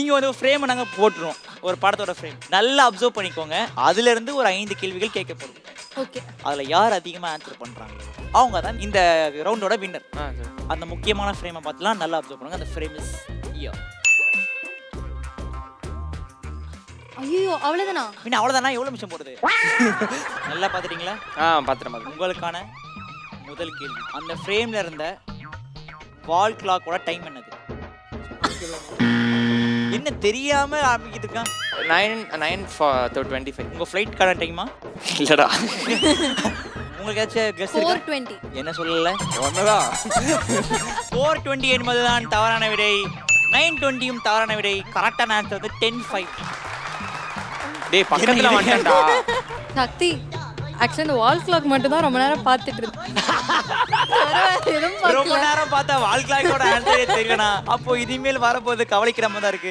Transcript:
இங்க வந்து ஃப்ரேம் நாங்க போட்டுருவோம். ஒரு படத்தோட ஃப்ரேம். நல்லா அப்சர்வ் பண்ணிக்கோங்க. அதுல இருந்து ஒரு 5 கேள்விகள் கேட்கப்படும். ஓகே. அதுல யார் அதிகமா ஆன்சர் பண்றாங்களோ அவங்க தான் இந்த ரவுண்டோட வின்னர். சரி. அந்த முக்கியமான ஃப்ரேமை பார்த்துலாம் நல்லா அப்சர்வ் பண்ணுங்க. அந்த ஃப்ரேம் இஸ் ஹியர். ஐயோ அவ்வளவுதானா? பின்ன அவ்வளவுதானா? எவ்வளவு நிமிஷம் போடுது? நல்லா பார்த்துட்டீங்களா? பாத்திரம் உங்களுக்கான முதல் கேள்வி. அந்த ஃப்ரேம்ல இருந்த வால் கிளாக்கோட டைம் என்னது? என்ன தெரியாம ஆரம்பிக்குதுக்கா? 9:25. உங்க ஃப்ளைட்கான டைமா? இல்லடா. உங்களுக்கு ஏதாச்சும் கெஸ் இருக்கா? 4:20. என்ன சொல்லல? ஒண்ணுதான். 4:20 என்பதுதான் தவறான விடை. 9:20யும் தவறான விடை. கரெக்டான ஆன்சர் வந்து 10:05. டேய் பக்கத்துல வந்துட்டா. சக்தி ஆக்சுவலி இந்த வால் கிளாக் மட்டும் தான் ரொம்ப நேரம் பார்த்துட்டு இருந்தேன். எதுவும் ரொம்ப பார்க்கல. நேரம் பார்த்தா வால் கிளாக்கோட ஆன்சரே தெரியலனா அப்போ இனிமேல் வரப்போது கவலைக்கிற மாதிரி தான் இருக்கு.